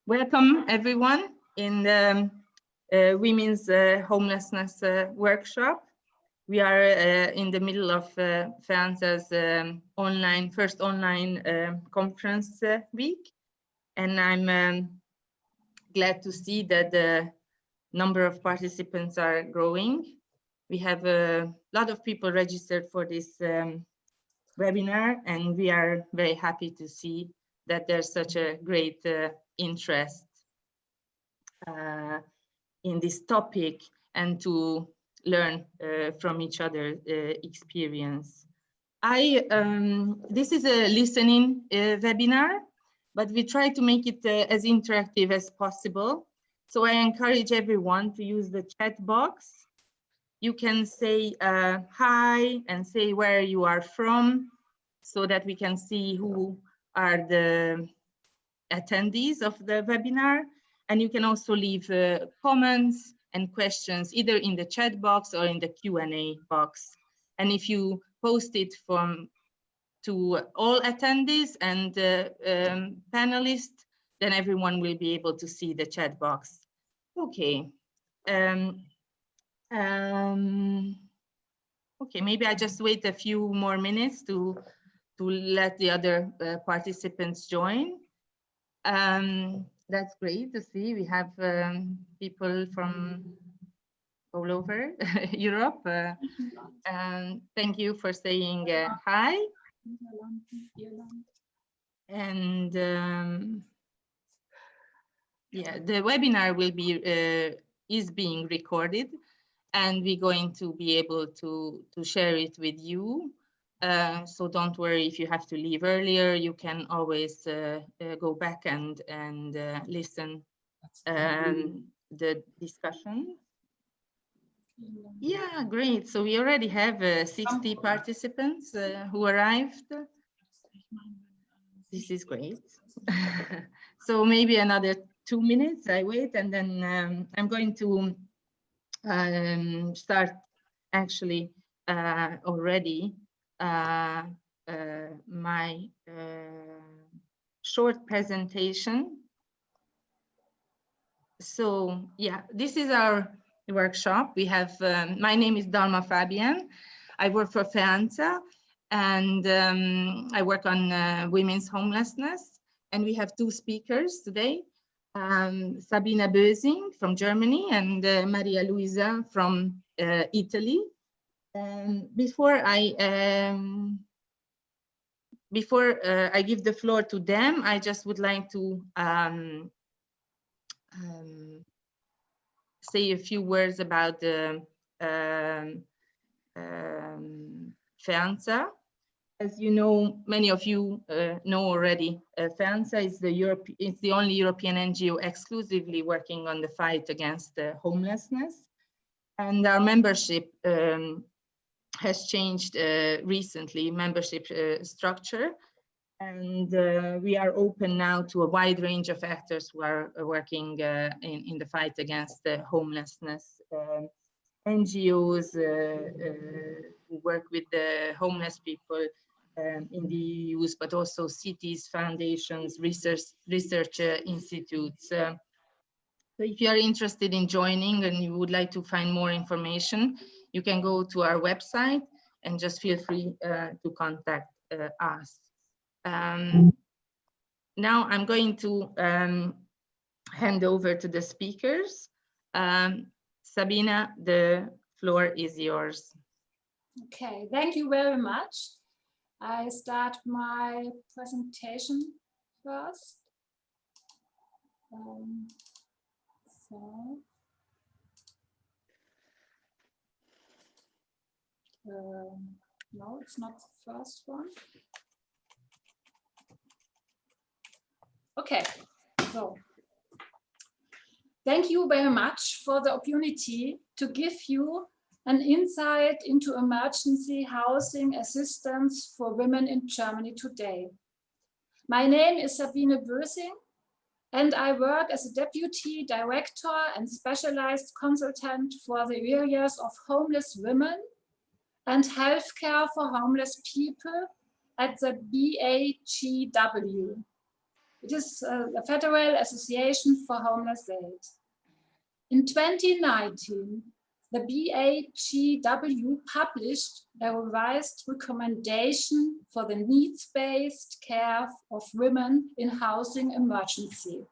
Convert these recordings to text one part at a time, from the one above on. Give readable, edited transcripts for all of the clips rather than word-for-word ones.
Welcome everyone in the Women's Homelessness Workshop. We are in the middle of FANSA's first online conference week, and I'm glad to see that the number of participants are growing. We have a lot of people registered for this webinar, and we are very happy to see that there's such a great interest in this topic and to learn from each other's experience. This is a listening webinar, but we try to make it as interactive as possible. So I encourage everyone to use the chat box. You can say hi and say where you are from so that we can see who are the attendees of the webinar. And you can also leave comments and questions either in the chat box or in the Q&A box. And if you post it to all attendees and panelists, then everyone will be able to see the chat box. Okay. Okay, maybe I just wait a few more minutes to let the other participants join. That's great to see. We have people from all over Europe. Thank you for saying hi. And yeah, the webinar will be is being recorded, and we're going to be able to share it with you. So don't worry if you have to leave earlier. You can always go back and listen the discussion. Yeah, great. So we already have 60 participants who arrived. This is great. So maybe another 2 minutes. I wait, and then I'm going to start actually already my short presentation. So yeah, this is our workshop. We have, my name is Dalma Fabian. I work for FANSA, and I work on women's homelessness. And we have two speakers today, Sabina Bösing from Germany and Maria Luisa from Italy. Before I give the floor to them, I just would like to say a few words about the FANSA. As you know, many of you know already, FANSA is the only European NGO exclusively working on the fight against homelessness. And our membership has changed recently, membership structure. And we are open now to a wide range of actors who are working in the fight against homelessness. NGOs who work with the homeless people in the EU, but also cities, foundations, research institutes. So if you are interested in joining and you would like to find more information, you can go to our website and just feel free to contact us. Now I'm going to hand over to the speakers. Sabina, the floor is yours. Okay, thank you very much. I start my presentation first. No, it's not the first one. Okay, so thank you very much for the opportunity to give you an insight into emergency housing assistance for women in Germany today. My name is Sabine Bösing, and I work as a deputy director and specialized consultant for the areas of homeless women and healthcare for homeless people at the BAGW. It is the Federal Association for Homeless Aid. In 2019, the BAGW published a revised recommendation for the needs-based care of women in housing emergency.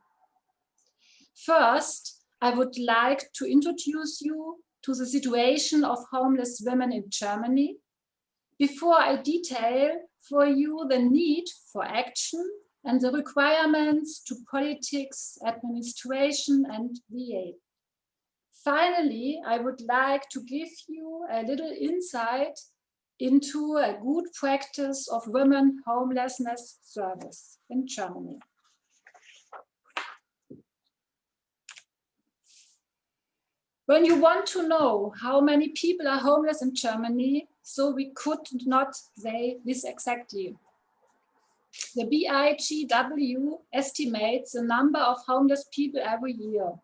First, I would like to introduce you to the situation of homeless women in Germany before I detail for you the need for action and the requirements to politics, administration, and VA. Finally, I would like to give you a little insight into a good practice of women homelessness service in Germany. When you want to know how many people are homeless in Germany, so we could not say this exactly. The BAGW estimates the number of homeless people every year.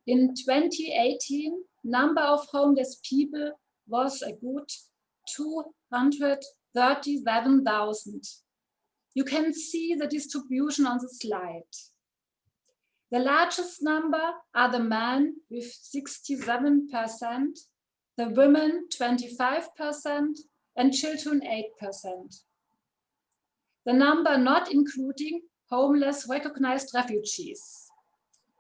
In 2018, number of homeless people was a good 237,000. You can see the distribution on the slide. The largest number are the men with 67%, the women 25%, and children 8%. The number not including homeless recognized refugees.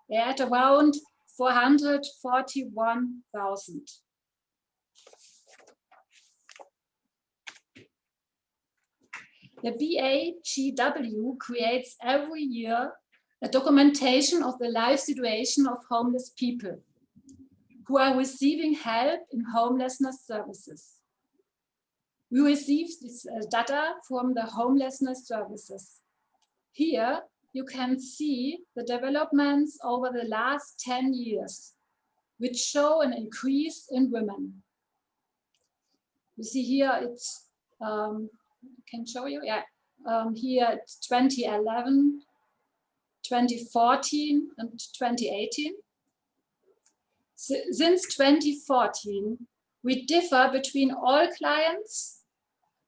They are at around 441,000. The BAGW creates every year a documentation of the life situation of homeless people who are receiving help in homelessness services. We receive this data from the homelessness services. Here you can see the developments over the last 10 years, which show an increase in women. You see here it's, can show you, yeah. Here it's 2011, 2014 and 2018. Since 2014, we differ between all clients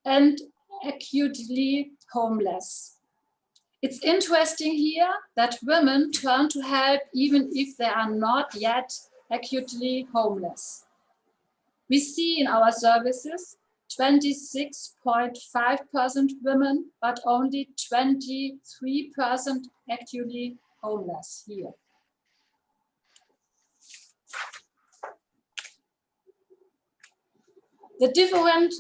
and acutely homeless. It's interesting here that women turn to help even if they are not yet acutely homeless. We see in our services 26.5% women, but only 23% acutely homeless here. The different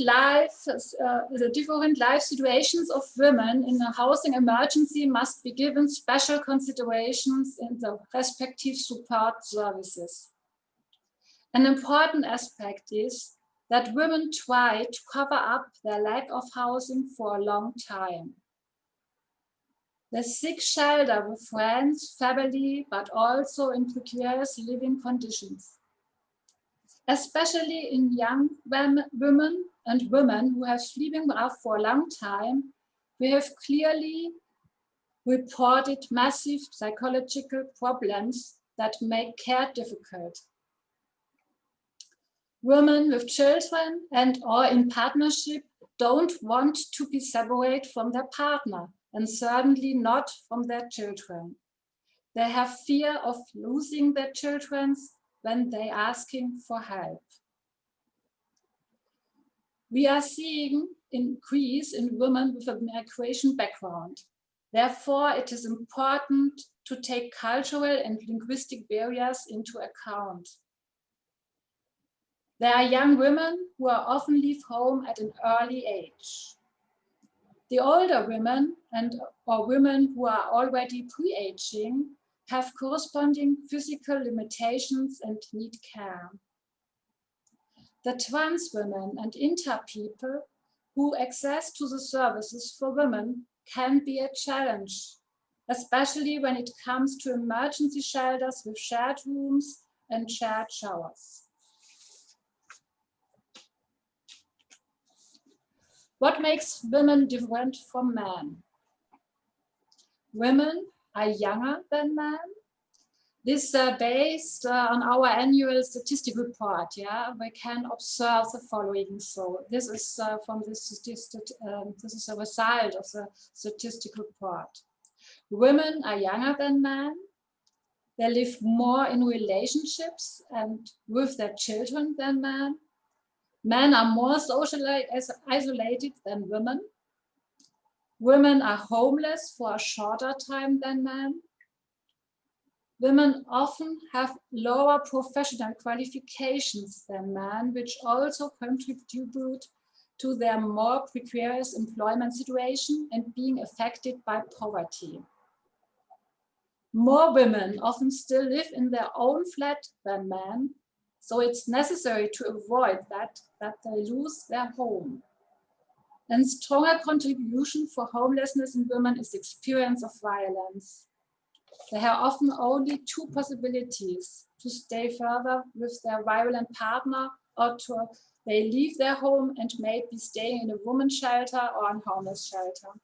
life situations of women in a housing emergency must be given special considerations in the respective support services. An important aspect is that women try to cover up their lack of housing for a long time. They seek shelter with friends, family, but also in precarious living conditions. Especially in young women and women who have sleeping rough for a long time, we have clearly reported massive psychological problems that make care difficult. Women with children and or in partnership don't want to be separated from their partner and certainly not from their children. They have fear of losing their children when they are asking for help. We are seeing an increase in women with a migration background. Therefore, it is important to take cultural and linguistic barriers into account. There are young women who are often leave home at an early age. The older women or women who are already pre-aging have corresponding physical limitations and need care. The trans women and inter people who access to the services for women can be a challenge, especially when it comes to emergency shelters with shared rooms and shared showers. What makes women different from men? Women are younger than men. This is based on our annual statistical report. Yeah, we can observe the following. So this is from the this is a result of the statistical report. Women are younger than men. They live more in relationships and with their children than men. Men are more socially isolated than women. Women are homeless for a shorter time than men. Women often have lower professional qualifications than men, which also contribute to their more precarious employment situation and being affected by poverty. More women often still live in their own flat than men, so it's necessary to avoid that they lose their home. And stronger contribution for homelessness in women is the experience of violence. They have often only two possibilities: to stay further with their violent partner, or to they leave their home and may be staying in a women's shelter or a homeless shelter.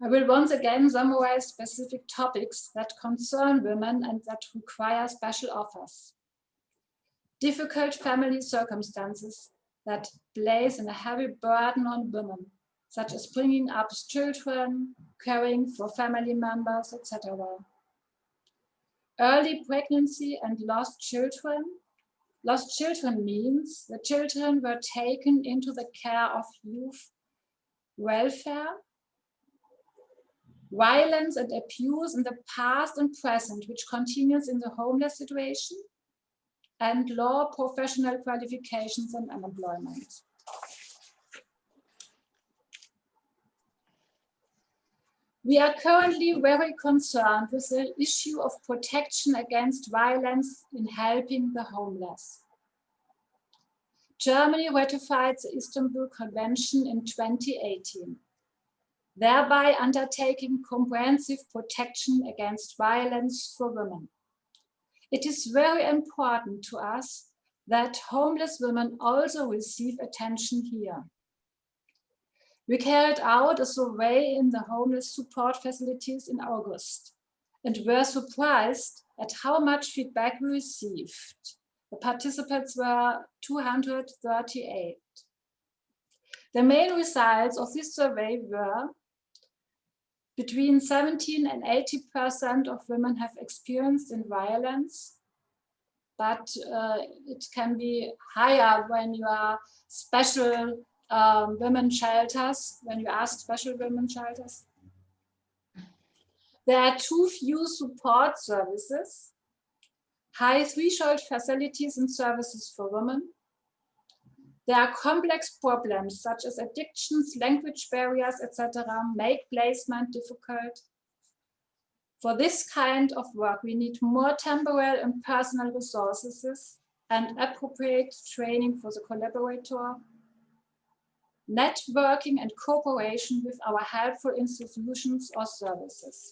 I will once again summarize specific topics that concern women and that require special offers. Difficult family circumstances that place a heavy burden on women, such as bringing up children, caring for family members, etc. Early pregnancy and lost children. Lost children means the children were taken into the care of youth welfare. Violence and abuse in the past and present, which continues in the homeless situation, and low professional qualifications and unemployment. We are currently very concerned with the issue of protection against violence in helping the homeless. Germany ratified the Istanbul Convention in 2018, thereby undertaking comprehensive protection against violence for women. It is very important to us that homeless women also receive attention here. We carried out a survey in the homeless support facilities in August and were surprised at how much feedback we received. The participants were 238. The main results of this survey were between 17 and 80% of women have experienced violence, but it can be higher when you are special women shelters, when you ask special women shelters. There are too few support services, high threshold facilities and services for women. There are complex problems such as addictions, language barriers, etc., make placement difficult. For this kind of work, we need more temporal and personal resources and appropriate training for the collaborator, networking and cooperation with our helpful institutions or services.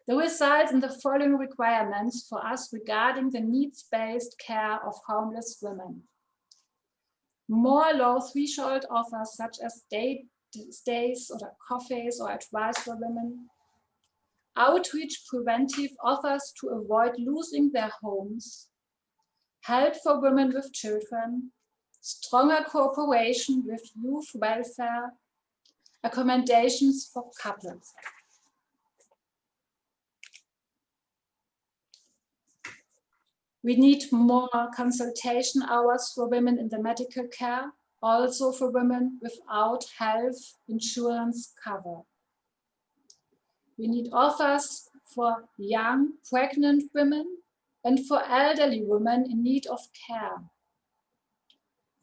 The results in the following requirements for us regarding the needs-based care of homeless women. More low threshold offers such as stays or coffees or advice for women. Outreach preventive offers to avoid losing their homes. Help for women with children. Stronger cooperation with youth welfare. Accommodations for couples. We need more consultation hours for women in the medical care, also for women without health insurance cover. We need offers for young pregnant women and for elderly women in need of care.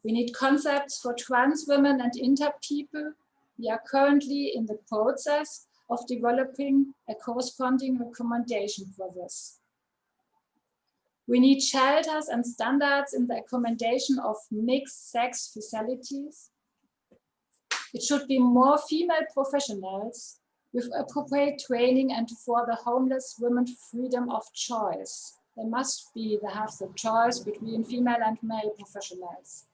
We need concepts for trans women and inter people. We are currently in the process of developing a corresponding recommendation for this. We need shelters and standards in the accommodation of mixed sex facilities. It should be more female professionals with appropriate training and for the homeless women freedom of choice. They have the choice between female and male professionals.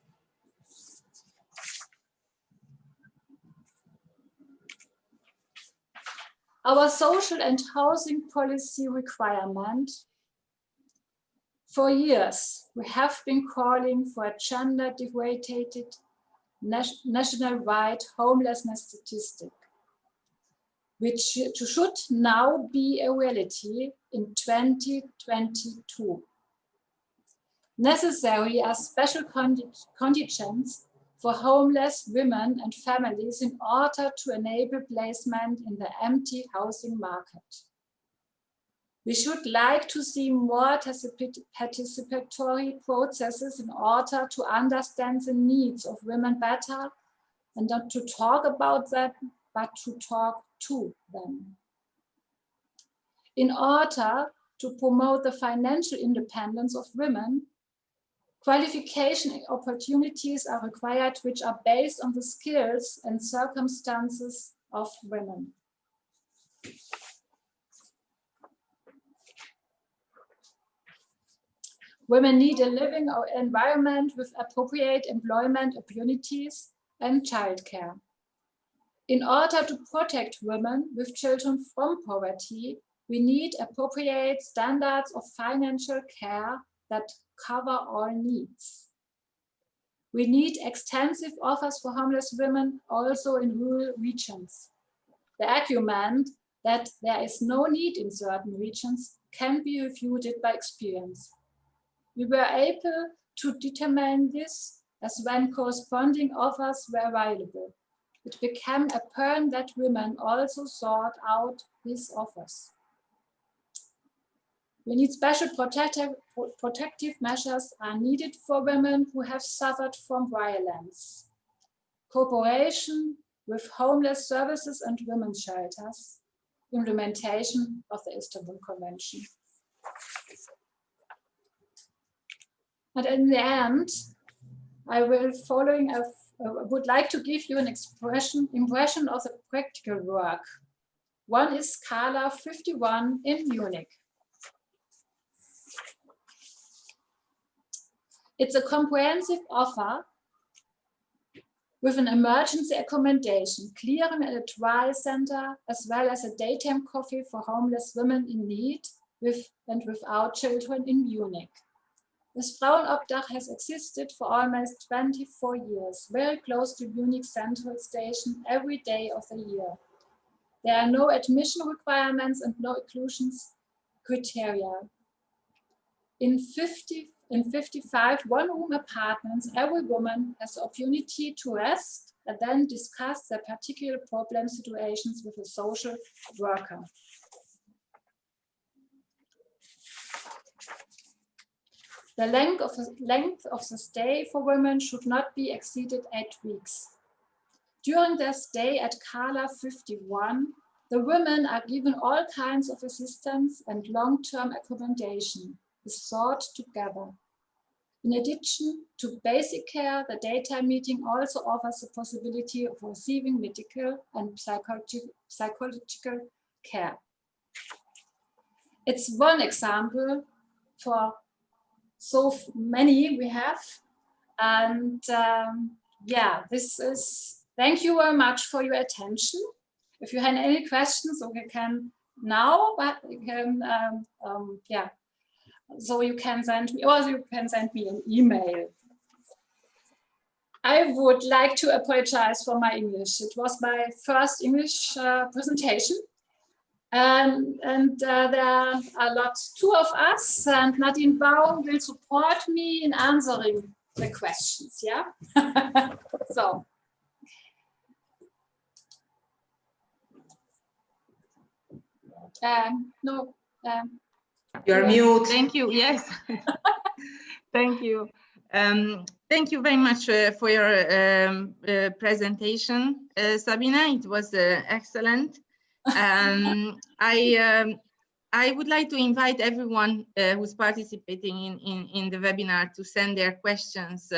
Our social and housing policy requirement For years, we have been calling for a gender-divided national-wide homelessness statistic, which should now be a reality in 2022. Necessary are special conditions for homeless women and families in order to enable placement in the empty housing market. We should like to see more participatory processes in order to understand the needs of women better and not to talk about them, but to talk to them. In order to promote the financial independence of women, qualification opportunities are required which are based on the skills and circumstances of women. Women need a living environment with appropriate employment opportunities and childcare. In order to protect women with children from poverty, we need appropriate standards of financial care that cover all needs. We need extensive offers for homeless women also in rural regions. The argument that there is no need in certain regions can be refuted by experience. We were able to determine this as when corresponding offers were available. It became apparent that women also sought out these offers. We need special protective measures are needed for women who have suffered from violence. Cooperation with homeless services and women's shelters. Implementation of the Istanbul Convention. And in the end, I would like to give you an impression of the practical work. One is Scala 51 in Munich. It's a comprehensive offer with an emergency accommodation, clearing and a trial center, as well as a daytime coffee for homeless women in need with and without children in Munich. This Frauenobdach has existed for almost 24 years, very close to Munich Central Station every day of the year. There are no admission requirements and no exclusions criteria. In 55 one-room apartments, every woman has the opportunity to rest and then discuss their particular problem situations with a social worker. The length of the stay for women should not be exceeded 8 weeks. During their stay at Scala 51, the women are given all kinds of assistance and long-term accommodation is sought together. In addition to basic care, the daytime meeting also offers the possibility of receiving medical and psychological care. It's one example for so many we have. And yeah, this is, thank you very much for your attention. If you have any questions, you can now, but you can, yeah. So you can send me, or you can send me an email. I would like to apologize for my English. It was my first English presentation. And there are two of us, and Nadine Baum will support me in answering the questions, yeah? So. No. You're mute. Thank you, yes. Thank you. Thank you very much for your presentation, Sabina. It was excellent. I would like to invite everyone who's participating in the webinar to send their questions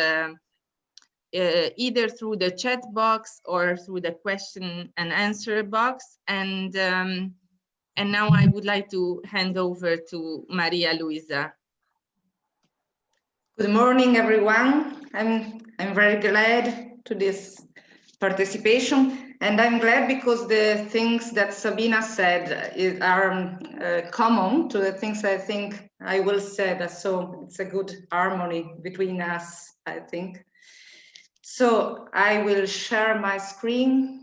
either through the chat box or through the question and answer box. And now I would like to hand over to Maria Luisa. Good morning, everyone. I'm very glad to this participation. And I'm glad because the things that Sabina said are common to the things I think I will say. So it's a good harmony between us, I think. So I will share my screen.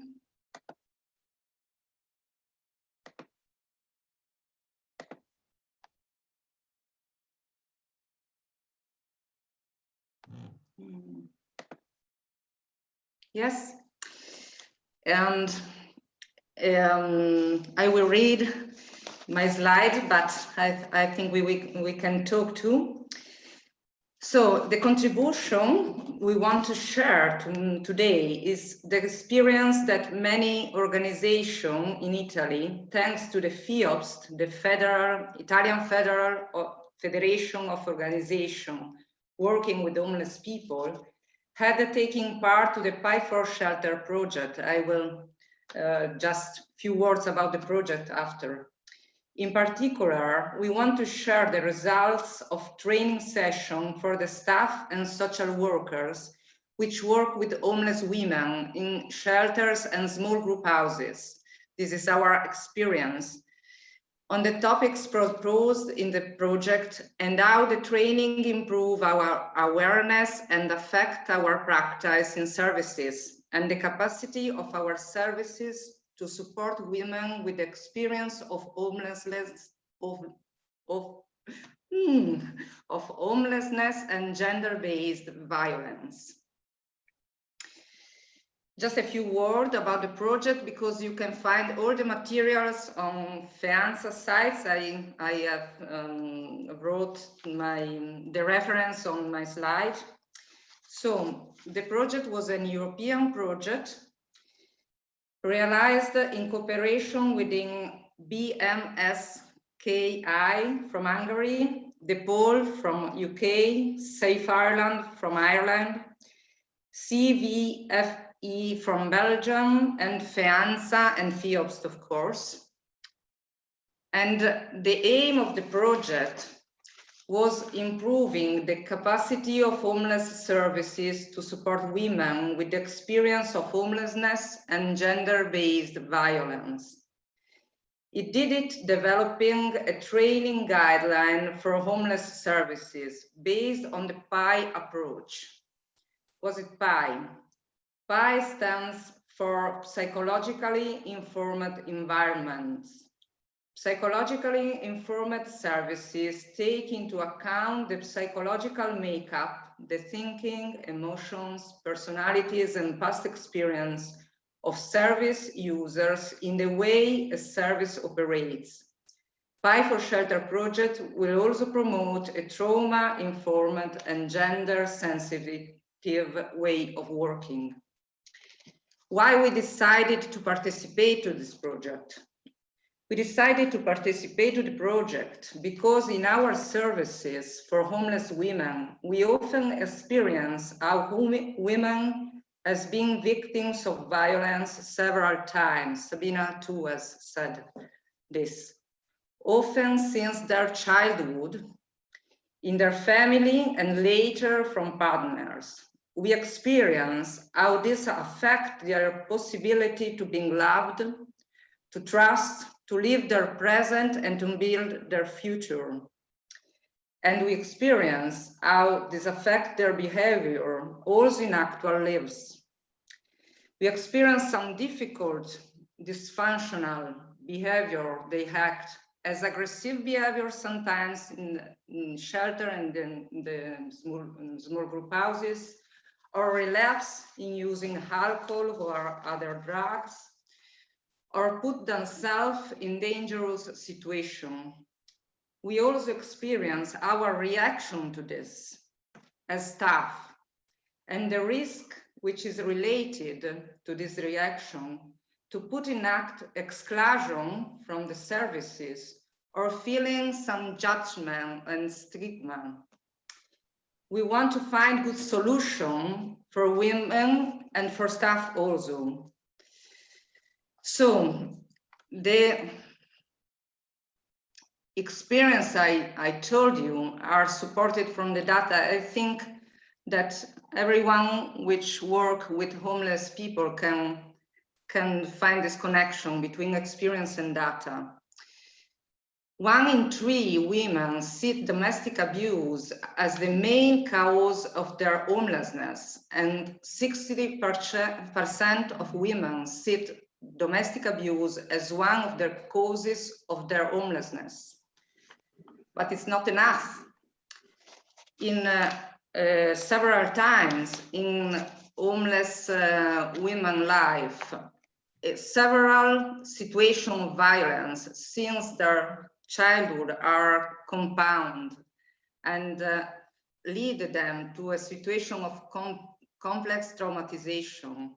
Yes, and I will read my slide, but I think we can talk too. So the contribution we want to share today is the experience that many organizations in Italy, thanks to the FIOPS, the Italian Federation of Organizations working with homeless people, had taken part to the Pie for Shelter project. I will just a few words about the project after. In particular, we want to share the results of training session for the staff and social workers which work with homeless women in shelters and small group houses. This is our experience on the topics proposed in the project and how the training improve our awareness and affect our practice in services and the capacity of our services to support women with experience of homelessness, of homelessness and gender-based violence. Just a few words about the project because you can find all the materials on FEANSA sites. I have wrote the reference on my slide. So the project was a European project realized in cooperation within BMSKI from Hungary, DePaul from UK, Safe Ireland from Ireland, CVFE from Belgium, and FEANSA and FIOPS, of course. And the aim of the project was improving the capacity of homeless services to support women with the experience of homelessness and gender-based violence. It did it developing a training guideline for homeless services based on the PI approach. Was it PI? PI stands for Psychologically Informed Environments. Psychologically informed services take into account the psychological makeup, the thinking, emotions, personalities, and past experience of service users in the way a service operates. Pie for Shelter project will also promote a trauma-informed and gender-sensitive way of working. Why we decided to participate to this project? We decided to participate to the project because in our services for homeless women, we often experience how women has been victims of violence several times. Sabina too has said this. Often since their childhood, in their family and later from partners. We experience how this affects their possibility to be loved, to trust, to live their present and to build their future. And we experience how this affects their behavior, also in actual lives. We experience some difficult, dysfunctional behavior they act as aggressive behavior sometimes in shelter and in the small group houses, or relapse in using alcohol or other drugs, or put themselves in dangerous situation. We also experience our reaction to this as staff and the risk which is related to this reaction to put in act exclusion from the services or feeling some judgment and stigma. We want to find good solution for women and for staff also. So the experience I told you are supported from the data. I think that everyone which work with homeless people can find this connection between experience and data. 1 in 3 women see domestic abuse as the main cause of their homelessness, and 60% of women see domestic abuse as one of the causes of their homelessness. But it's not enough. In several times in homeless women's life, several situations of violence since their childhood are compound and lead them to a situation of complex traumatization.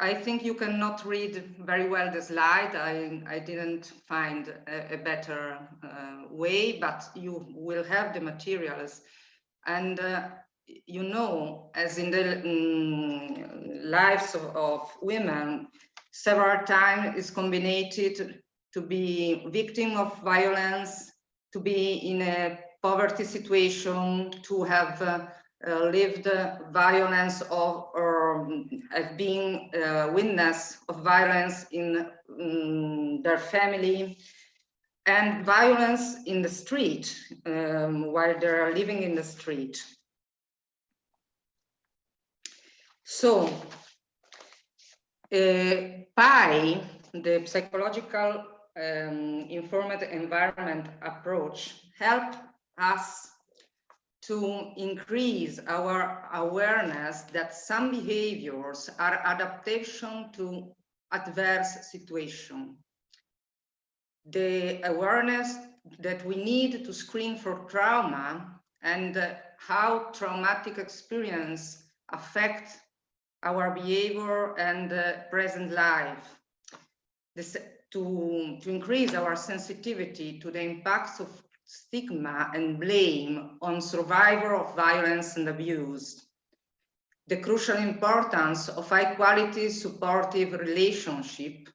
I think you cannot read very well the slide. I didn't find a better way, but you will have the materials. And you know, as in the lives of women, several times is combined to be victim of violence, to be in a poverty situation, to have lived violence or have been witness of violence in their family, and violence in the street while they are living in the street. So PI, the psychological informed environment approach, help us to increase our awareness that some behaviors are adaptation to adverse situation. The awareness that we need to screen for trauma and how traumatic experience affect our behavior and present life. To increase our sensitivity to the impacts of stigma and blame on survivor of violence and abuse. The crucial importance of high quality supportive relationship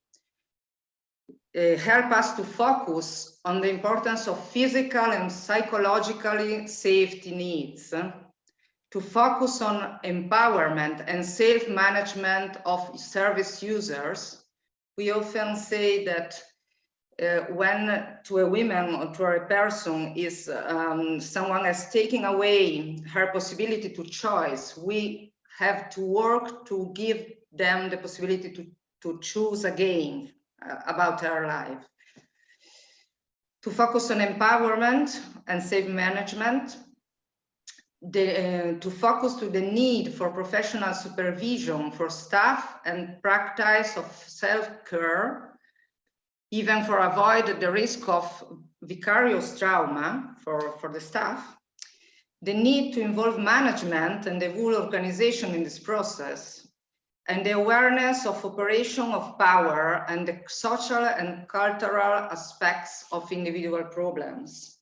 help us to focus on the importance of physical and psychologically safety needs, to focus on empowerment and self-management of service users. We often say that when to a woman or to a person is someone has taken away her possibility to choice, we have to work to give them the possibility to choose again about her life. To focus on empowerment and self-management, to focus to the need for professional supervision for staff and practice of self-care, even for avoid the risk of vicarious trauma for the staff, the need to involve management and the whole organization in this process, and the awareness of operation of power and the social and cultural aspects of individual problems.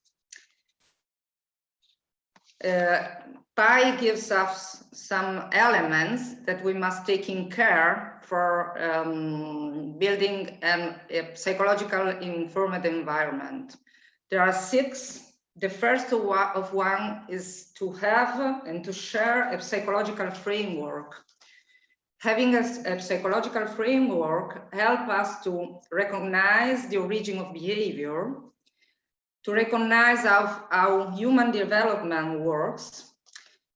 PI gives us some elements that we must take in care for building a psychological informed environment. There are 6. The first of one is to have and to share a psychological framework. Having a psychological framework helps us to recognize the origin of behavior, to recognize how human development works,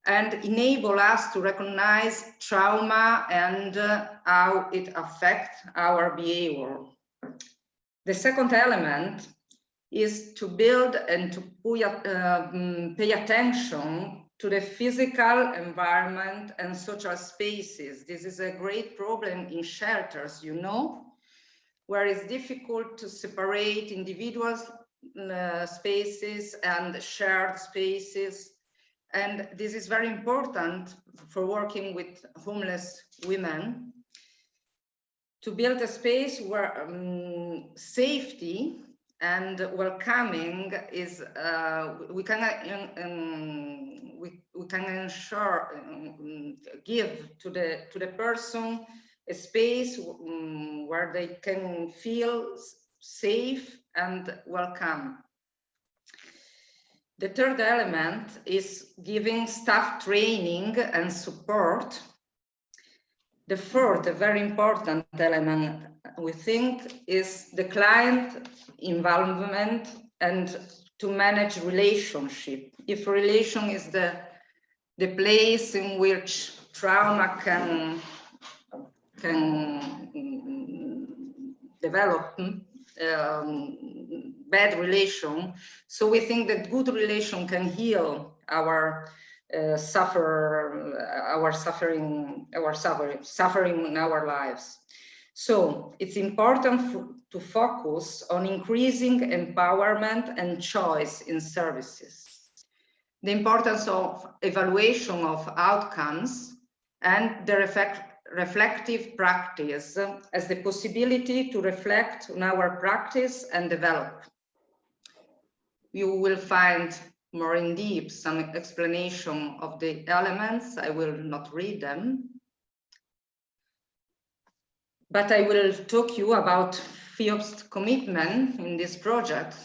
and enable us to recognize trauma and how it affects our behavior. The second element is to build and to pay attention to the physical environment and social spaces. This is a great problem in shelters, you know, where it's difficult to separate individual spaces and shared spaces. And this is very important for working with homeless women, to build a space where safety and welcoming is, we can ensure, give to the person a space where they can feel safe and welcome. The third element is giving staff training and support. The fourth, a very important element, we think, is the client involvement and to manage relationship. If relation is the place in which trauma can develop, bad relation, so we think that good relation can heal our suffering in our lives. So it's important to focus on increasing empowerment and choice in services. The importance of evaluation of outcomes and the reflective practice as the possibility to reflect on our practice and develop. You will find more in depth some explanation of the elements. I will not read them, but I will talk you about FIOP's commitment in this project.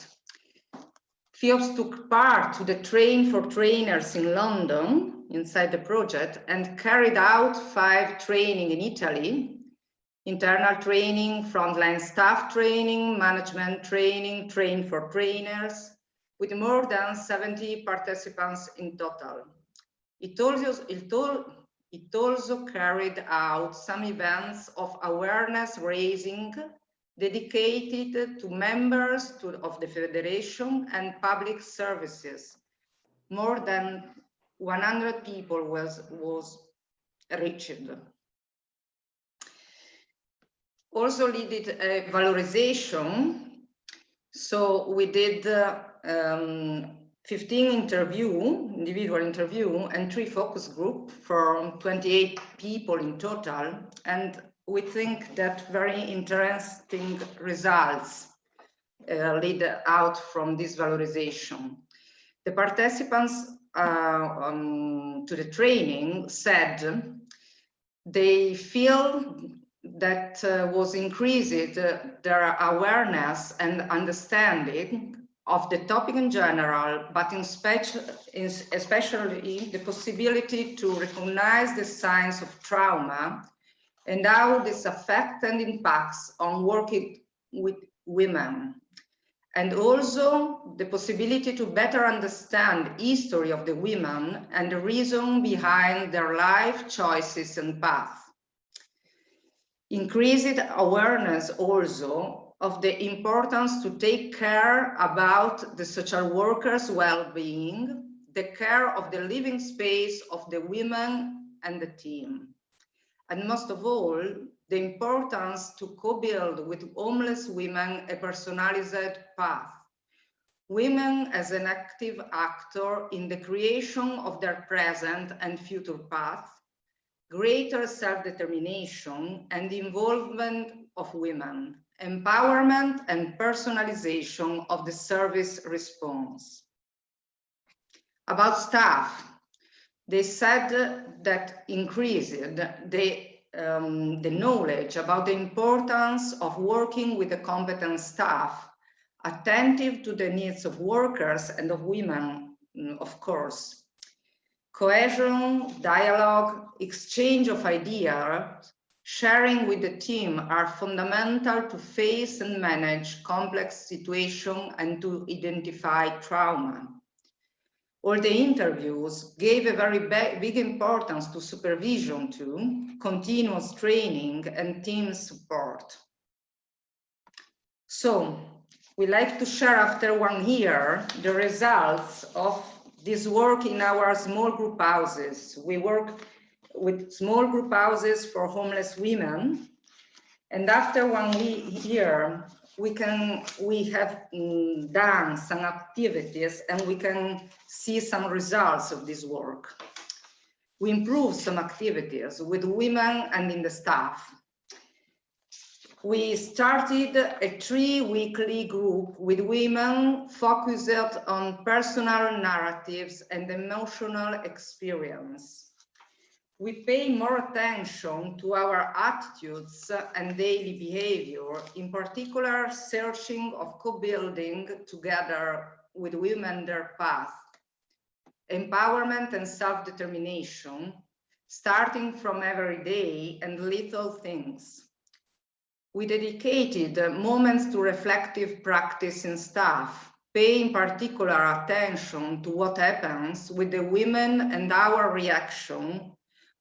FIOPS took part to the Train for Trainers in London inside the project and carried out 5 training in Italy: internal training, frontline staff training, management training, train for trainers, with more than 70 participants in total. It also carried out some events of awareness raising dedicated to members of the Federation and public services. More than 100 people was reached. Also needed a valorization. So we did 15 individual interview and 3 focus group for 28 people in total. And we think that very interesting results lead out from this valorization. The participants to the training said they feel that was increased their awareness and understanding of the topic in general, but especially the possibility to recognize the signs of trauma and how this affects and impacts on working with women. And also the possibility to better understand the history of the women and the reason behind their life choices and path. Increased awareness also of the importance to take care about the social workers' well-being, the care of the living space of the women and the team. And most of all, the importance to co-build with homeless women a personalized path. Women as an active actor in the creation of their present and future path, greater self-determination and involvement of women, empowerment and personalization of the service response. About staff, they said that increased the knowledge about the importance of working with a competent staff, attentive to the needs of workers and of women, of course. Cohesion, dialogue, exchange of ideas, sharing with the team are fundamental to face and manage complex situations and to identify trauma. All the interviews gave a very big importance to supervision too, continuous training and team support. So we like to share after 1 year the results of this work in our small group houses. We work with small group houses for homeless women. And after 1 year, we have done some activities and we can see some results of this work. We improved some activities with women and in the staff. We started a 3-weekly group with women focused on personal narratives and emotional experience. We pay more attention to our attitudes and daily behavior, in particular searching of co-building together with women their path, empowerment and self-determination, starting from every day and little things. We dedicated moments to reflective practice in staff, paying particular attention to what happens with the women and our reaction,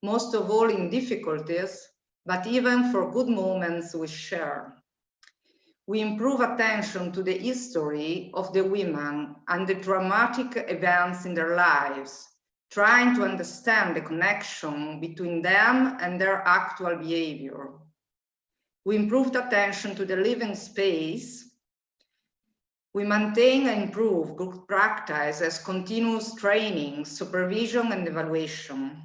most of all in difficulties, but even for good moments we share. We improve attention to the history of the women and the dramatic events in their lives, trying to understand the connection between them and their actual behavior. We improved attention to the living space. We maintain and improve good practice as continuous training, supervision, and evaluation.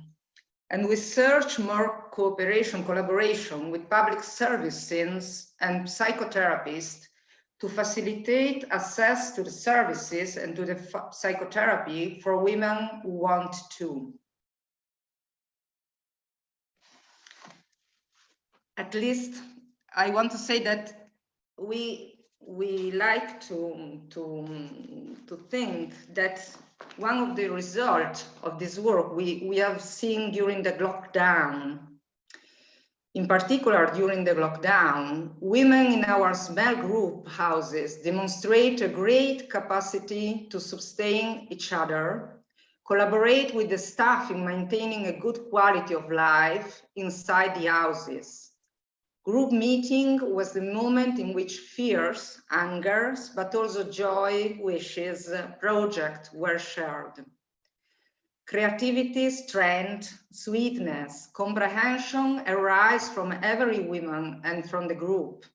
And we search more collaboration with public services and psychotherapists to facilitate access to the services and to the psychotherapy for women who want to. At least I want to say that we like to think that one of the results of this work we have seen during the lockdown, in particular during the lockdown, women in our small group houses demonstrate a great capacity to sustain each other, collaborate with the staff in maintaining a good quality of life inside the houses. Group meeting was the moment in which fears, angers, but also joy, wishes, projects were shared. Creativity, strength, sweetness, comprehension arise from every woman and from the group.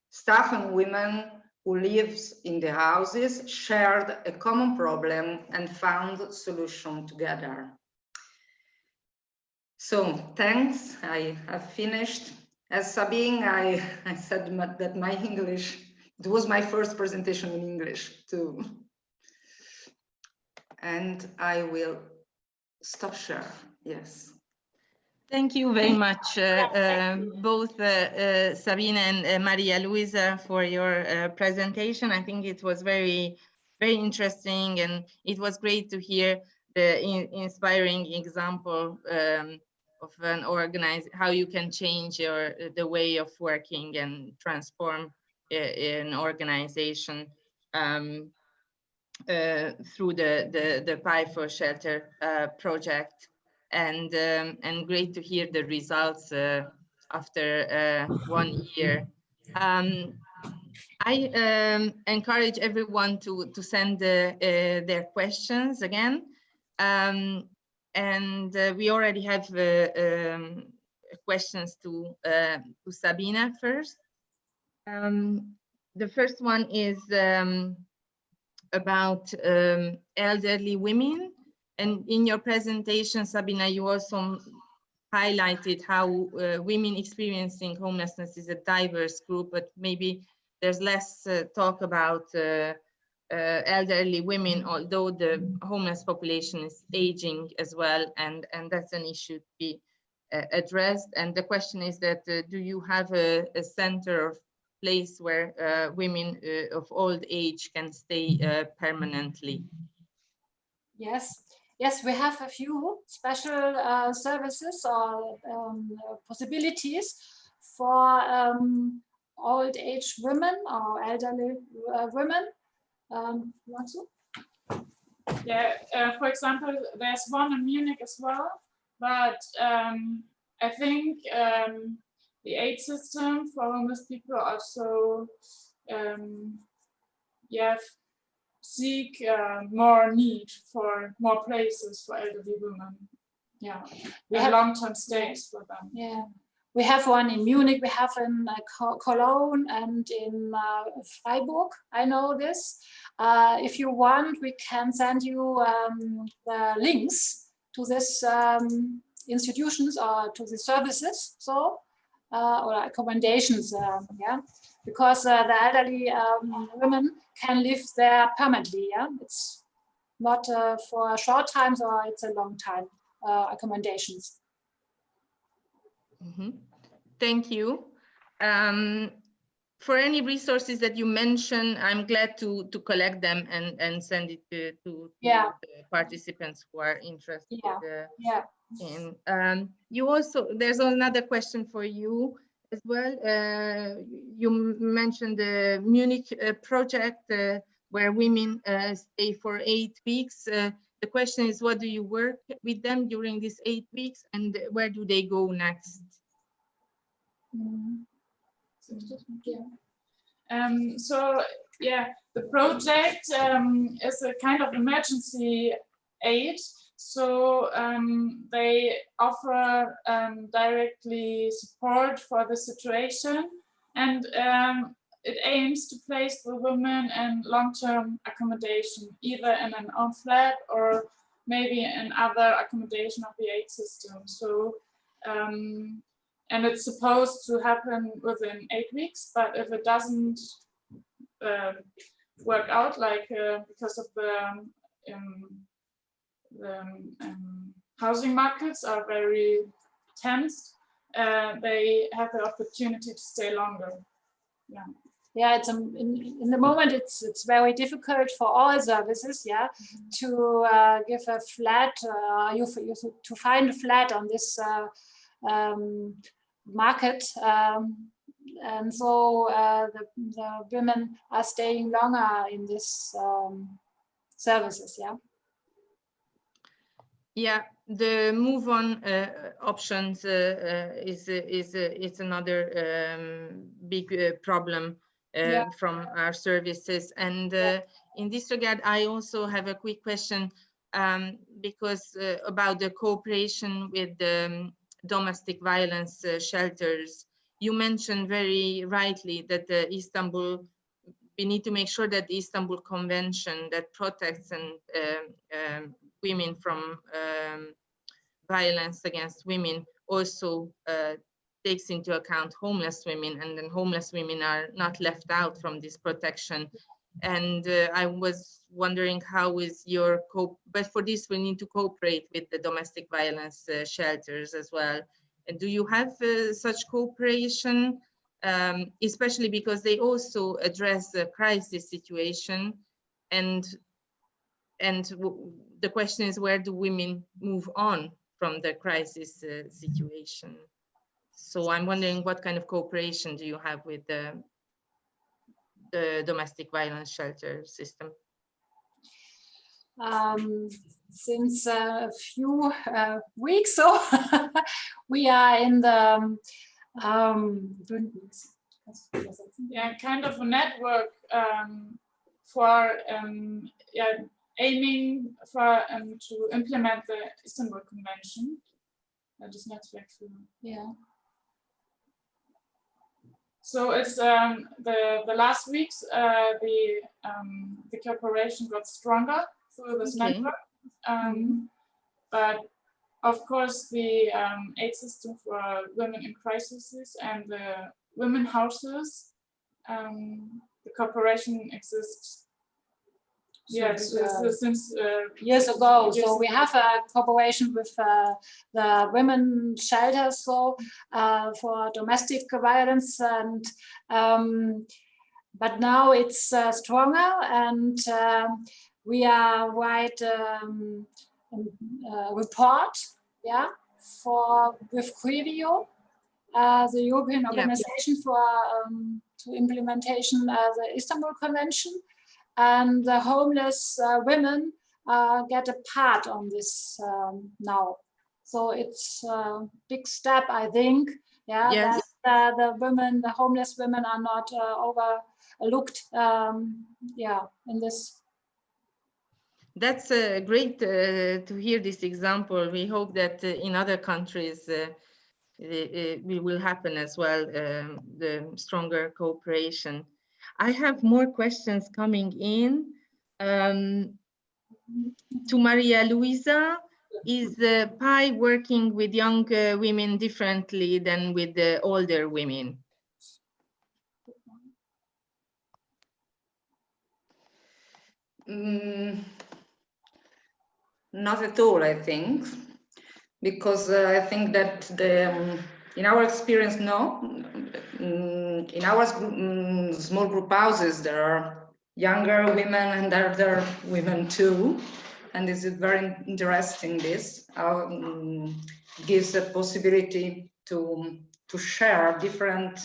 Staff and women who lives in the houses shared a common problem and found solution together. So thanks, I have finished. As Sabine, I said that my English, it was my first presentation in English too. And I will stop share, yes. Thank you very much, both Sabine and Maria Luisa, for your presentation. I think it was very, very interesting, and it was great to hear the inspiring example of an how you can change the way of working and transform an organization through the Pie for Shelter project, and great to hear the results after 1 year. I encourage everyone to send their questions again. And we already have questions to Sabina first. The first one is about elderly women. And in your presentation, Sabina, you also highlighted how women experiencing homelessness is a diverse group, but maybe there's less talk about elderly women, although the homeless population is aging as well, and that's an issue to be addressed. And the question is that do you have a center of place where women of old age can stay permanently? Yes, we have a few special services or possibilities for old age women or elderly women. Yeah, for example, there's one in Munich as well, but I think the aid system for homeless people also seek more need for more places for elderly women. Yeah, we have long-term stays for them. Yeah, we have one in Munich, we have in Cologne and in Freiburg. I know this. If you want, we can send you the links to this institutions or to the services, so or accommodations. Yeah, because the elderly women can live there permanently. Yeah, it's not for a short time, or it's a long time accommodations. Mm-hmm. Thank you. for any resources that you mention, I'm glad to collect them and send it to Yeah. the participants who are interested. Yeah. In. You also, there's another question for you as well. You mentioned the Munich project where women stay for 8 weeks. The question is, what do you work with them during these 8 weeks, and where do they go next? So yeah, the project is a kind of emergency aid. So they offer directly support for the situation, and it aims to place the women in long-term accommodation, either in an own flat or maybe in other accommodation of the aid system. So and it's supposed to happen within 8 weeks, but if it doesn't work out, like because of the housing markets are very tense, they have the opportunity to stay longer. Yeah. Yeah, it's in the moment it's very difficult for all services, yeah, to give a flat. You to find a flat on this market, and so the women are staying longer in this services, yeah. Yeah, the move on options is another big problem from our services. And in this regard, I also have a quick question because about the cooperation with the domestic violence shelters. You mentioned very rightly that we need to make sure that the Istanbul Convention that protects and women from violence against women also takes into account homeless women, and then homeless women are not left out from this protection. And I was wondering how is your but for this we need to cooperate with the domestic violence shelters as well. And do you have such cooperation, especially because they also address the crisis situation, and the question is, where do women move on from the crisis situation? So I'm wondering what kind of cooperation do you have with the domestic violence shelter system? Since a few weeks, so we are in the kind of a network for aiming for to implement the Istanbul Convention. Das Netzwerk für. Yeah. So it's the last weeks the cooperation got stronger through this network, but of course the aid system for women in crises and the women houses, the cooperation exists. Yes, since years ago. So we have a cooperation with the women shelters, so for domestic violence, and but now it's stronger, and we are write report, yeah, for with Previo, the European Organization for to implementation the Istanbul Convention. And the homeless women get a part on this now. So it's a big step, I think. Yeah, yes. That the women, the homeless women, are not overlooked. In this. That's great to hear this example. We hope that in other countries it will happen as well, the stronger cooperation. I have more questions coming in. To Maria Luisa, is PI working with young women differently than with the older women? Not at all, I think, because I think that in our experience, no. In our small group houses, there are younger women and older women too. And this is very interesting. This gives a possibility to share different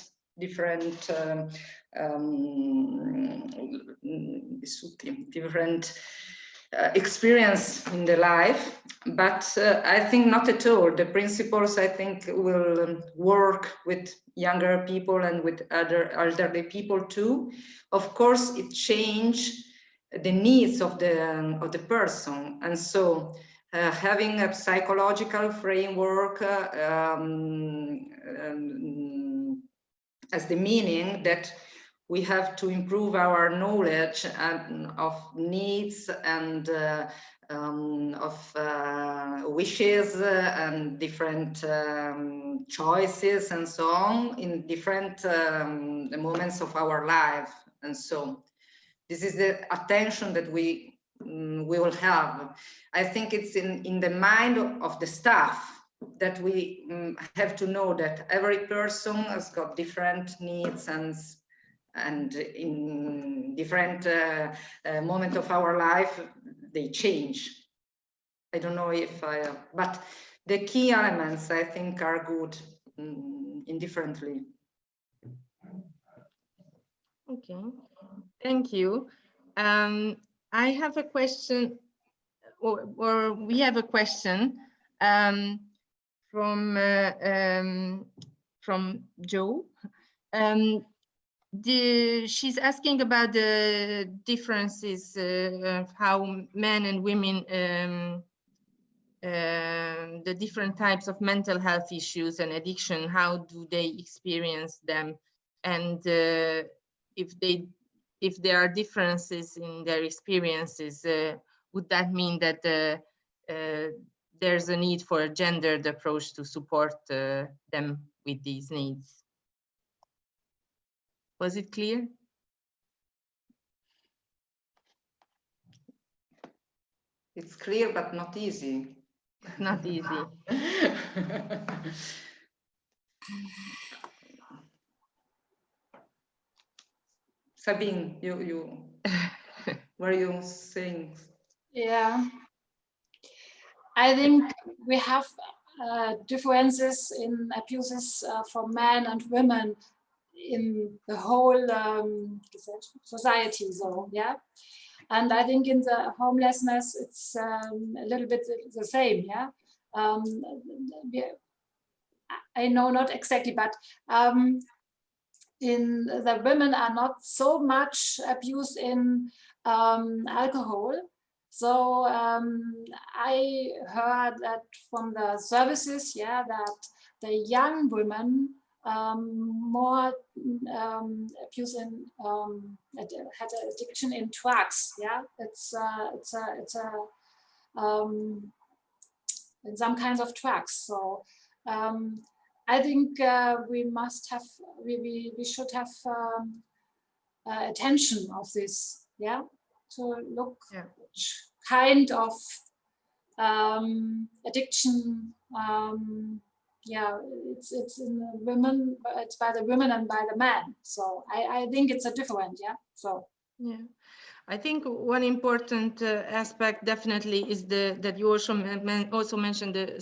experience in the life, but I think not at all. The principles, I think, will work with younger people and with other elderly people too. Of course, it changes the needs of the person, and so having a psychological framework as the meaning that we have to improve our knowledge of needs and of wishes and different choices and so on in different moments of our life. And so this is the attention that we will have. I think it's in the mind of the staff that we have to know that every person has got different needs and in different moments of our life, they change. I don't know if but the key elements I think are good indifferently. Okay, thank you. I have a question, or we have a question from Joe. She's asking about the differences of how men and women, the different types of mental health issues and addiction, how do they experience them, and if there are differences in their experiences, would that mean that there's a need for a gendered approach to support them with these needs? Was it clear? It's clear, but not easy. Not easy. Sabine, you were you saying? Yeah, I think we have differences in abuses for men and women in the whole society. So yeah, and I think in the homelessness it's a little bit the same. Yeah, I know not exactly, but in the women are not so much abused in alcohol. So I heard that from the services, yeah, that the young women more abuse in had an addiction in drugs. Yeah, it's in some kinds of drugs. So I think we must have we should have attention of this. Yeah, to look which kind of addiction. Yeah, it's in the women. It's by the women and by the men. So I think it's a different. Yeah. So yeah, I think one important aspect definitely is that you also mentioned the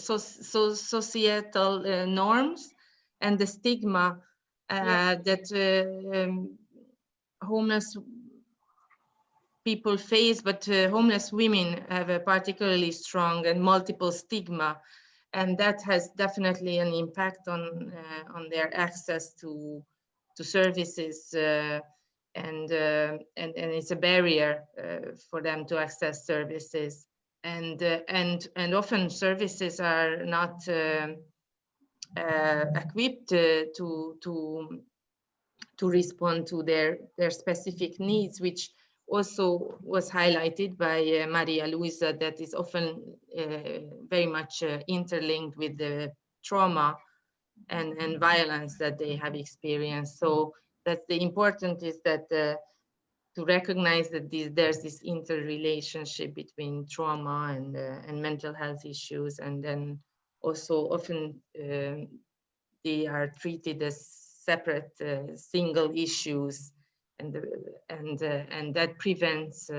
societal norms and the stigma that homeless people face, but homeless women have a particularly strong and multiple stigma, and that has definitely an impact on their access to services, and it's a barrier for them to access services, and often services are not equipped to respond to their specific needs, which also was highlighted by Maria Luisa, that is often very much interlinked with the trauma and violence that they have experienced. So that's the important is that to recognize that there's this interrelationship between trauma and mental health issues, and then also often they are treated as separate single issues, and that prevents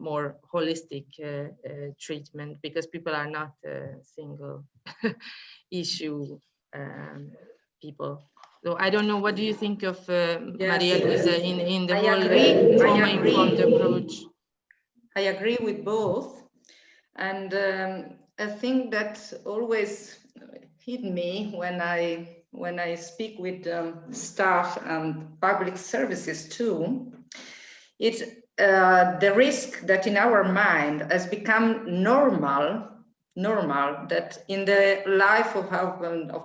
more holistic treatment, because people are not single issue people. So I don't know, what do you think of Maria Luisa in the whole trauma-informed approach? I agree with both, and I think that always hit me when I speak with staff and public services too. It's the risk that in our mind has become normal that in the life of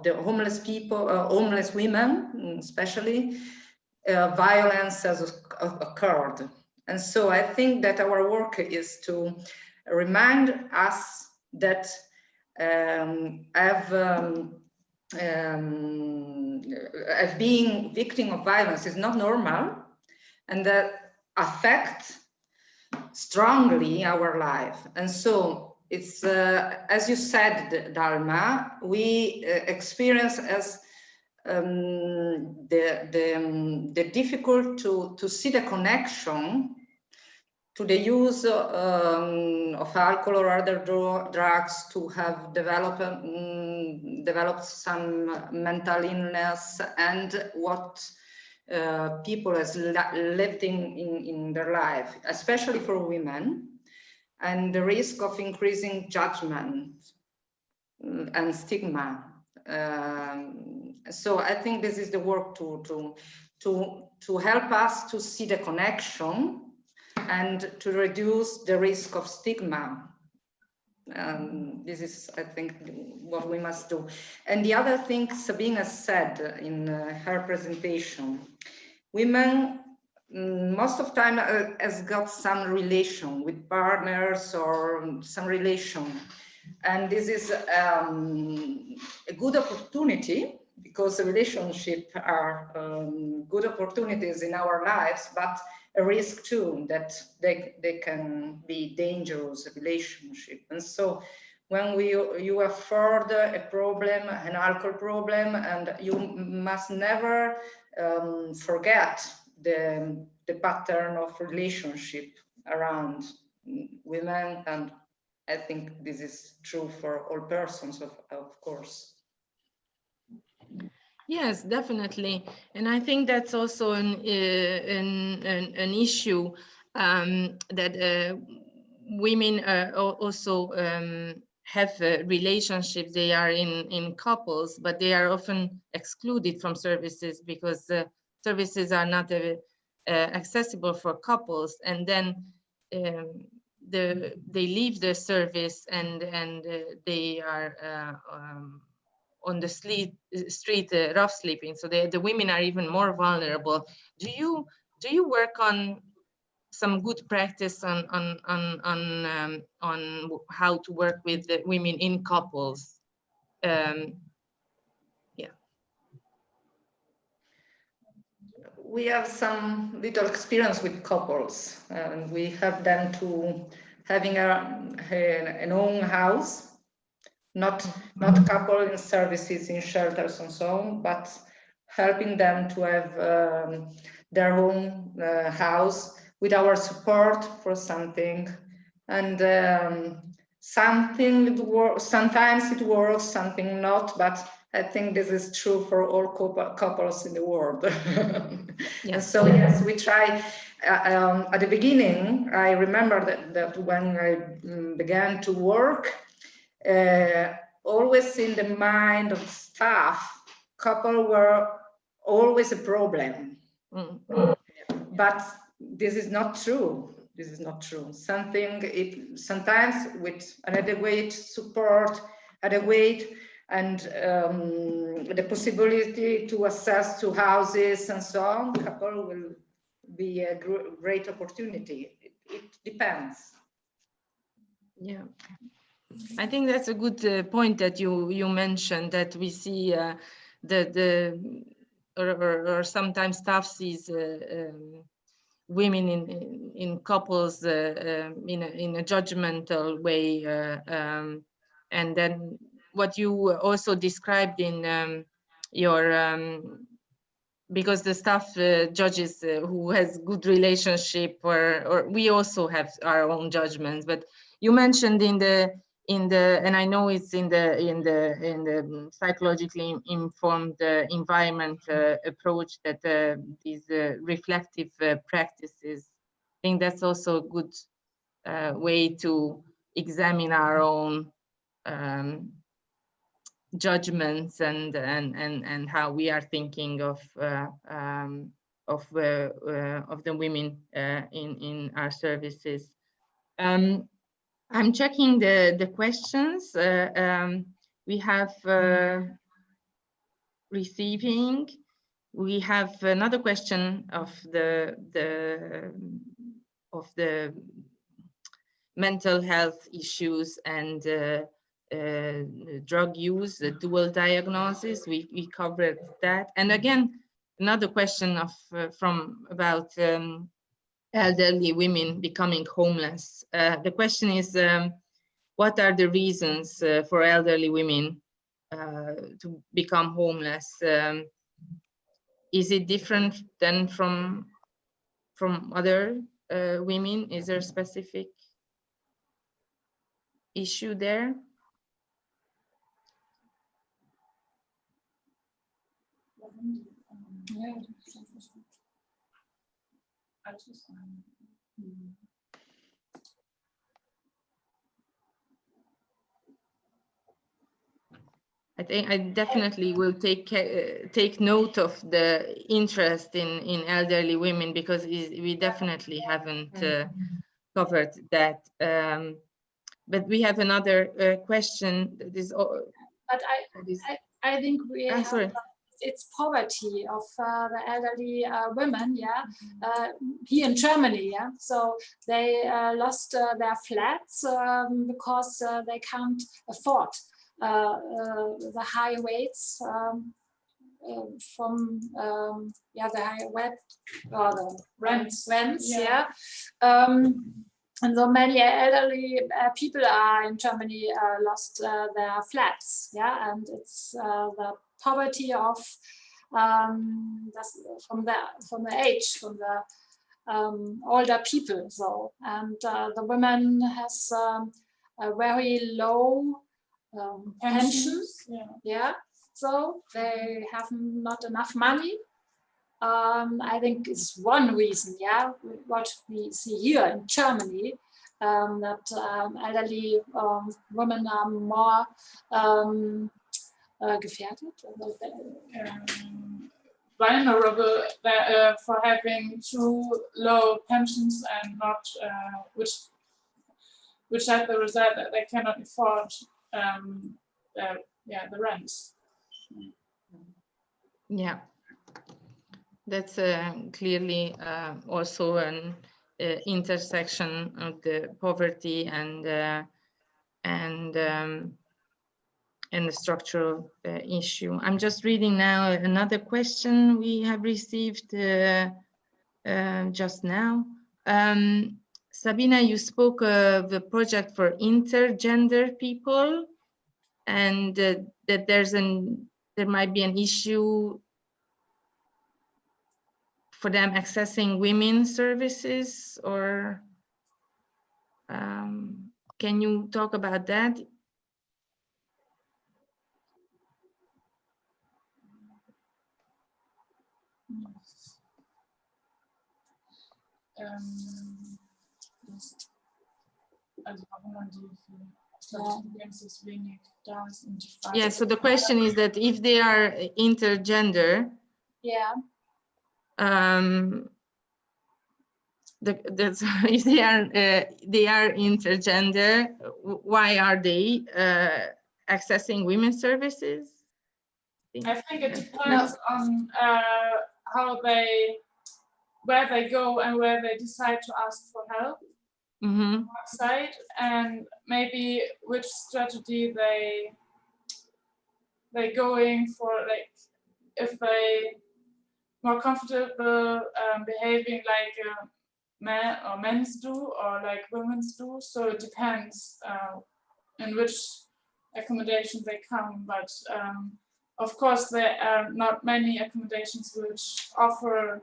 the homeless people, homeless women especially, violence has occurred. And so I think that our work is to remind us that as being victim of violence is not normal, and that affect strongly our life. And so it's, as you said, Dalma, we experience as the difficult to see the connection to the use of alcohol or other drugs, to have developed some mental illness, and what people has lived in their life, especially for women, and the risk of increasing judgment and stigma. So I think this is the work to help us to see the connection and to reduce the risk of stigma. This is, I think, what we must do. And the other thing Sabina said in her presentation, women most of the time has got some relation with partners or some relation. And this is a good opportunity, because the relationships are good opportunities in our lives, but a risk too that they can be dangerous relationship. And so when you afford a problem, an alcohol problem, and you must never forget the pattern of relationship around women, and I think this is true for all persons, of course. Yes, definitely, and I think that's also an issue that women also have relationships. They are in couples, but they are often excluded from services because services are not accessible for couples, and then they leave the service and they are on the street rough sleeping. So the women are even more vulnerable. Do you work on some good practice on how to work with the women in couples? Yeah. We have some little experience with couples, and we help them to having an own house, not couple in services, in shelters and so on, but helping them to have their own house with our support for something. And something it works, sometimes it works, something not, but I think this is true for all couples in the world. Yeah. And so yes, we try. At the beginning, I remember that when I began to work, always in the mind of staff, couple were always a problem. But this is not true. This is not true. Sometimes with an adequate support, adequate, and the possibility to access to houses and so on, couple will be a great opportunity. It depends. Yeah. I think that's a good point that you mentioned, that we see or sometimes staff sees women in couples in a judgmental way, and then what you also described in your because the staff judges who has good relationship, or we also have our own judgments. But you mentioned in the and I know it's in the psychologically informed environment approach that these reflective practices. I think that's also a good way to examine our own judgments and how we are thinking of the women in our services. I'm checking the questions we have receiving. We have another question of the mental health issues and drug use, the dual diagnosis. We covered that. And again, another question of about elderly women becoming homeless. The question is, what are the reasons for elderly women to become homeless? Is it different than from other women? Is there a specific issue there? I think I definitely will take note of the interest in elderly women, because we definitely haven't covered that. But we have another question. That is, but I think we have. Sorry. It's poverty of the elderly women, yeah, here in Germany, yeah. So they lost their flats because they can't afford the high rates from the high the rents, yeah. And so many elderly people are in Germany lost their flats, yeah, and it's the poverty of from the age, from the older people. So, and the women has a very low pensions, yeah. So they have not enough money. I think it's one reason, yeah, what we see here in Germany, that elderly women are more gefährdet, vulnerable for having too low pensions and not which have the result that they cannot afford the rents. Yeah, that's clearly also an intersection of the poverty and the structural issue. I'm just reading now another question we have received just now. Sabina, you spoke of the project for intergender people, and that there might be an issue for them accessing women's services, or can you talk about that? Yeah, so the question is that if they are intergender, yeah, if they are intergender, why are they accessing women's services? I think it depends on where they go and where they decide to ask for help. Mm-hmm. Outside, and maybe which strategy they going for, like if they more comfortable behaving like men or men's do, or like women's do. So it depends in which accommodation they come, but of course there are not many accommodations which offer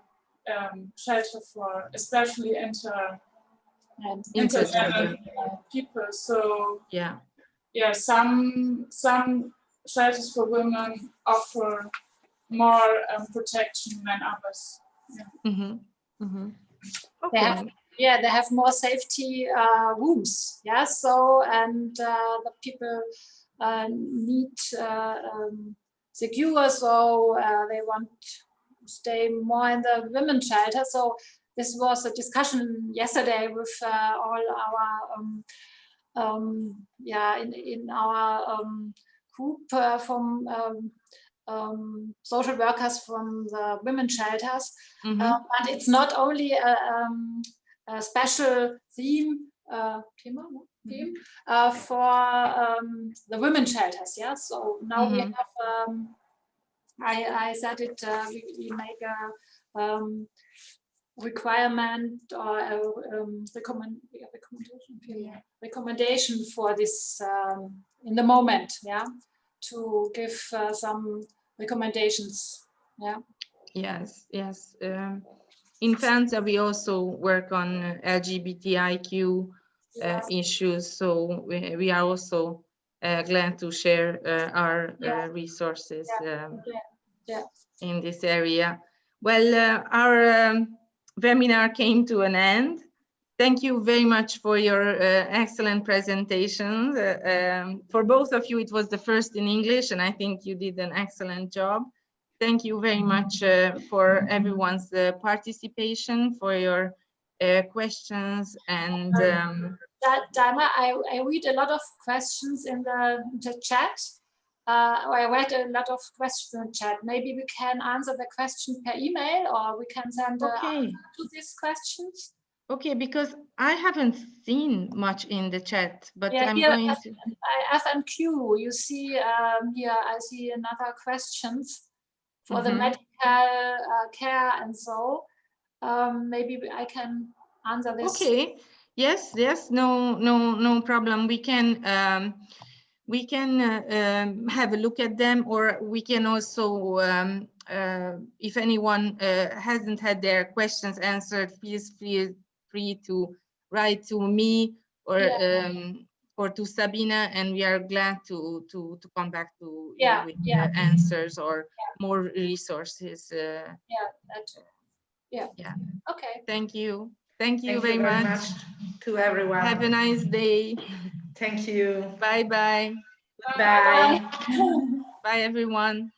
shelter for especially intergender people. So yeah, some shelters for women offer more protection than others. Yeah. mm-hmm. Mm-hmm. Okay. They have more safety rooms. Yeah, so and the people need secure, so they want to stay more in the women's shelter. So this was a discussion yesterday with all our in our group from social workers from the women's shelters. Mm-hmm. But it's not only a special theme for the women's shelters. Yeah, so now we have. I said it. We make a requirement or a recommendation for this in the moment. Yeah, to give some recommendations. Yeah. Yes. In FANSA, we also work on LGBTIQ issues, so we are also glad to share our resources in this area. Well, our webinar came to an end. Thank you very much for your excellent presentations. For both of you, it was the first in English, and I think you did an excellent job. Thank you very much for everyone's participation, for your questions. And Dana, I read a lot of questions in the chat. I read a lot of questions in the chat. Maybe we can answer the question per email, or we can send answer to these questions. Okay, because I haven't seen much in the chat, but yeah, I'm going to. FNQ, you see here, I see another questions for the Mm-hmm. medical care and so. Maybe I can answer this. Okay. Yes. No problem. We can have a look at them, or we can also, if anyone hasn't had their questions answered, please feel free to write to me or to Sabina, and we are glad to come back to you with answers or more resources. Okay. Thank you. Thank you very much to everyone. Have a nice day. Thank you. Bye. Bye. Bye, everyone.